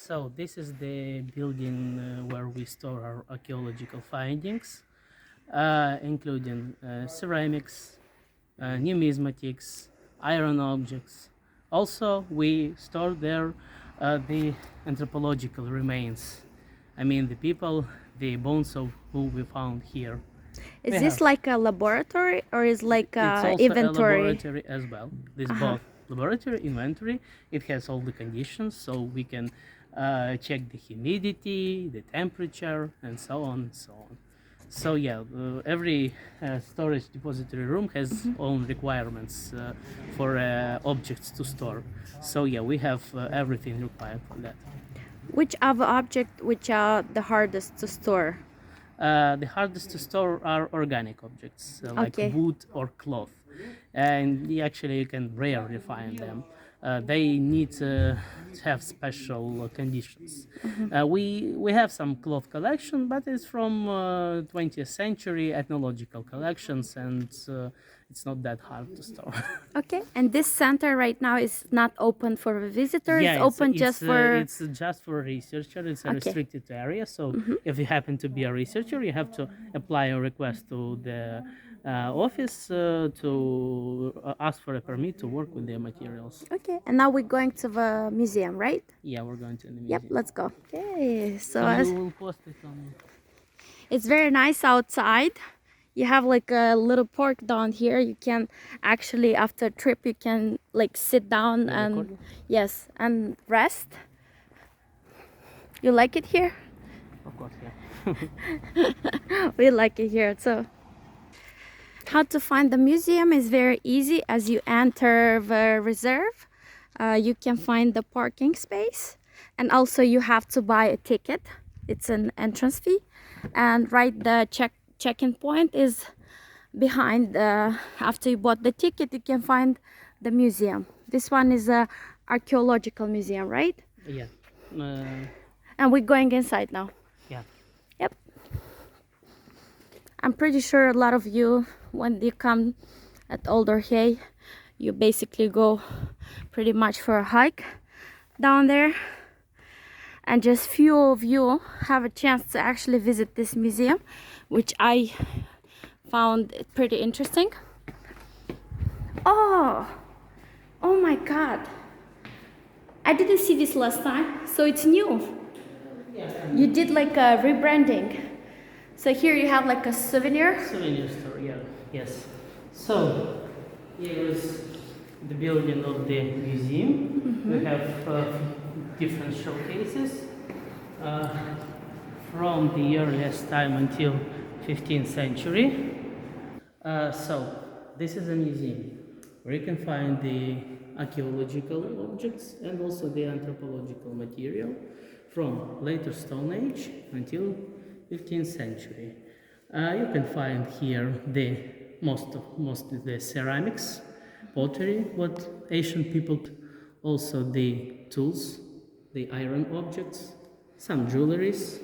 So this is the building where we store our archaeological findings, including ceramics, numismatics, iron objects. Also, we store there the anthropological remains. I mean, the people, the bones of who we found here. Is this like a laboratory or is like It's a also inventory? a laboratory as well. This both laboratory inventory. It has all the conditions, so we can check the humidity, the temperature, and so on and so on. So yeah, every storage depository room has own requirements for objects to store. So yeah, we have everything required for that. Which other object which are the hardest to store? The hardest to store are organic objects like Okay. wood or cloth, and actually you can rarely find them. They need to have special conditions. We have some cloth collection, but it's from 20th century ethnological collections, and it's not that hard to store. Okay. And this center right now is not open for a visitor. Yeah, it's open just for. it's just for a researcher. It's a Okay. restricted area. So if you happen to be a researcher, you have to apply a request to the office to ask for a permit to work with their materials. Okay. And now we're going to the museum, right? Yeah, we're going to the Yep. museum. Let's go. Okay. So So as you will post it on. it's very nice outside. You have like a little park down here. You can actually, after a trip, you can like sit down and recording? yes, and rest. You like it here? Of course, yeah. We like it here too. How to find the museum is very easy. As you enter the reserve, you can find the parking space, and also you have to buy a ticket. It's an entrance fee, and the check-in point is behind. After you bought the ticket, you can find the museum. This one is a archaeological museum, right? Yeah. And we're going inside now. Yeah. Yep. I'm pretty sure a lot of you, when you come at Old Orhei, you basically go pretty much for a hike down there. And just few of you have a chance to actually visit this museum, which I found pretty interesting. Oh my God. I didn't see this last time, so it's new. You did like a rebranding. So here you have like a souvenir. Souvenir store, yeah. Yes. So here is the building of the museum. We have different showcases from the earliest time until 15th century. So this is a museum where you can find the archaeological objects and also the anthropological material from later Stone Age until 15th century. You can find here the mostly the ceramics, pottery, what ancient people, also the tools, the iron objects, some jewelries.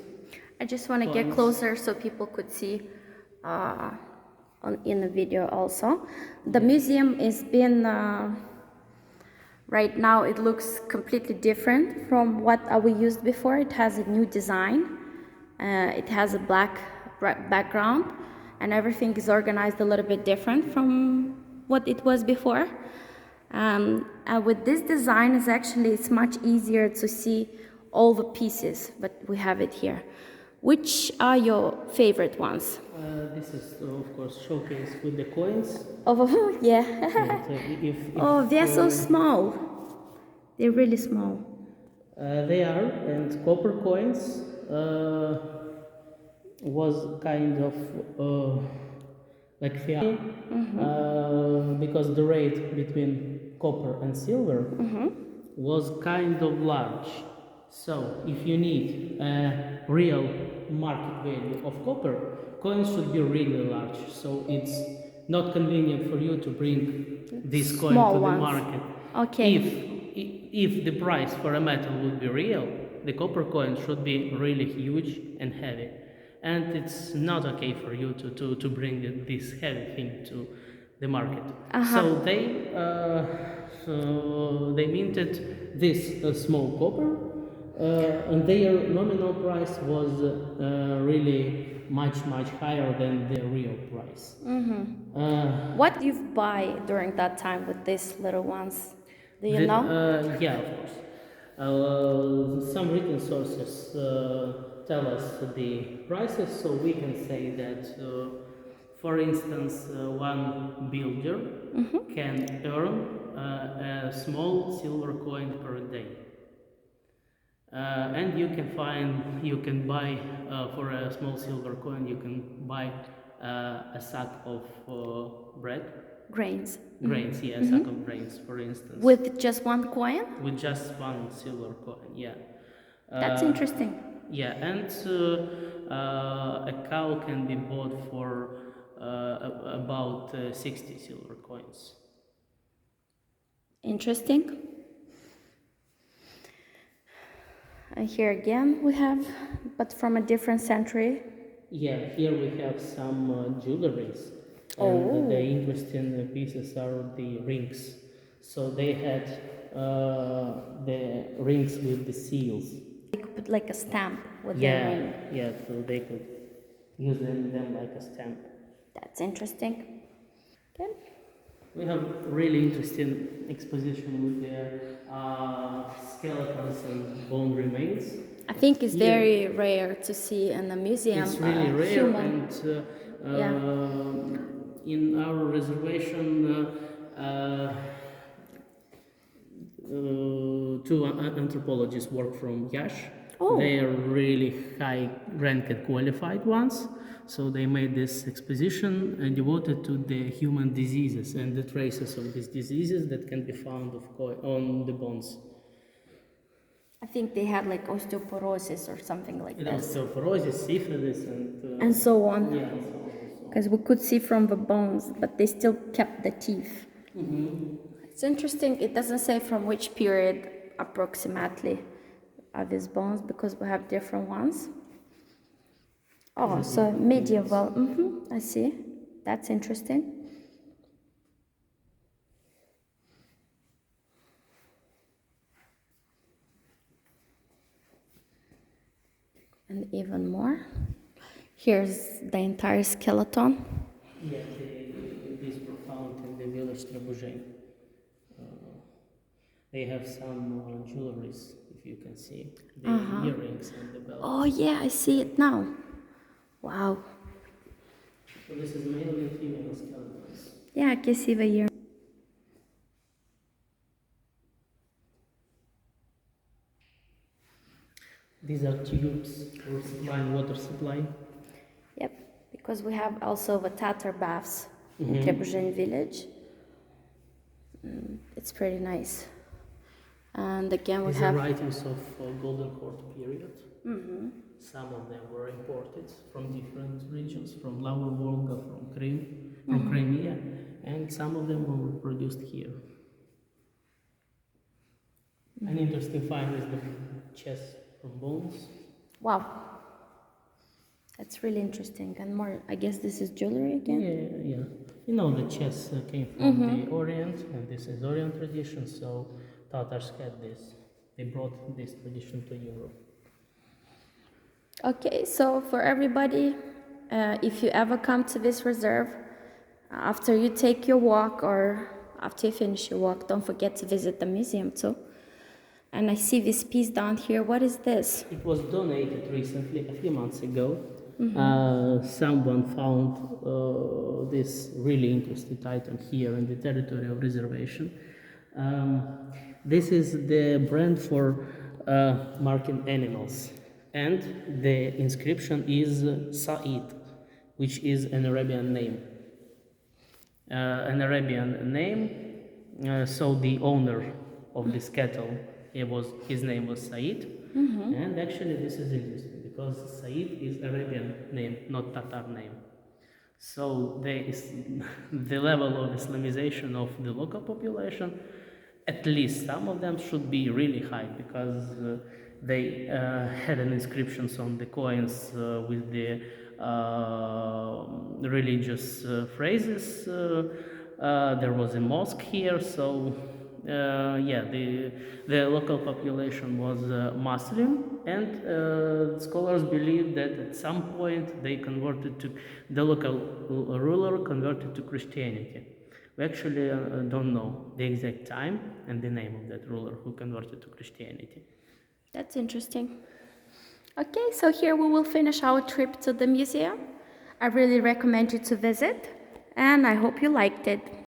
I just want to get closer so people could see in the video also. The museum is been right now it looks completely different from what we used before. It has a new design. It has a black background, and everything is organized a little bit different from what it was before. And with this design, it's much easier to see all the pieces, but we have it here. Which are your favorite ones? This is, of course, showcase with the coins. Oh, yeah. Oh, they're so small. They're really small. They are, and copper coins was kind of like fiat, because the rate between copper and silver was kind of large. So if you need a real market value of copper, coins should be really large. So it's not convenient for you to bring this coin Small to the ones. market. Okay. If the price for a metal would be real, the copper coin should be really huge and heavy. And it's not okay for you to bring this heavy thing to the market. So they minted this small copper And their nominal price was really much higher than the real price. What you buy during that time with these little ones? Do you know? Yeah, of course. Some written sources tell us the prices, so we can say that, for instance, one builder can earn a small silver coin per day. And you can buy, for a small silver coin, you can buy a sack of bread. Grains. Grains, yeah, a sack of grains, for instance. With just one coin? With just one silver coin, yeah. That's interesting. Yeah, and a cow can be bought for about 60 silver coins. Interesting. And here again we have, but from a different century. Yeah, here we have some jewelries. Oh. And the interesting pieces are the rings. So they had the rings with the seals. They could put like a stamp with the Yeah, ring. yeah, so they could use them like a stamp. That's interesting. Okay. We have really interesting exposition with the skeletons and bone remains. I think it's Here- very rare to see in a museum. It's really rare, human. and in our reservation, two anthropologists work from Yash. Oh. They are really high ranked qualified ones. So they made this exposition devoted to the human diseases and the traces of these diseases that can be found on the bones. I think they had like osteoporosis or something like this. Osteoporosis, syphilis, And so on. yeah, and so on. Because we could see from the bones, but they still kept the teeth. It's interesting, it doesn't say from which period approximately are these bones, because we have different ones. Oh, so medieval. I see. That's interesting. And even more. Here's the entire skeleton. Yeah, these were found in the village Trebujeni. They have some jewelries, if you can see, the earrings and the belt. Oh yeah, I see it now. Wow. So this is male and female skeletons. Yeah, I can see the ear. These are tubes for supplying water supply. Yep, because we have also the Tatar baths in Trebujeni village. It's pretty nice. And again, we These are have. writings of Golden Court period. Some of them were imported from different regions, from Lower Volga, from Crimea, and some of them were produced here. An interesting find is the chest from bones. Wow. That's really interesting. And more, I guess this is jewelry again? Yeah. You know, the chess came from the Orient, and this is Orient tradition, so Tatars had this. They brought this tradition to Europe. Okay, so for everybody, if you ever come to this reserve, after you take your walk or after you finish your walk, don't forget to visit the museum too. And I see this piece down here. What is this? It was donated recently, a few months ago. Someone found this really interesting item here in the territory of reservation. This is the brand for marking animals, and the inscription is Sa'id, which is an Arabian name. So the owner of this cattle, his name was Said, and actually this is interesting because Said is Arabian name, not Tatar name. So the level of Islamization of the local population, at least some of them, should be really high, because they had an inscriptions on the coins with the religious phrases. There was a mosque here, so yeah, the local population was Muslim, and scholars believe that at some point they converted to the local ruler converted to Christianity. We actually don't know the exact time and the name of that ruler who converted to Christianity. That's interesting. Okay, so here we will finish our trip to the museum. I really recommend you to visit, and I hope you liked it.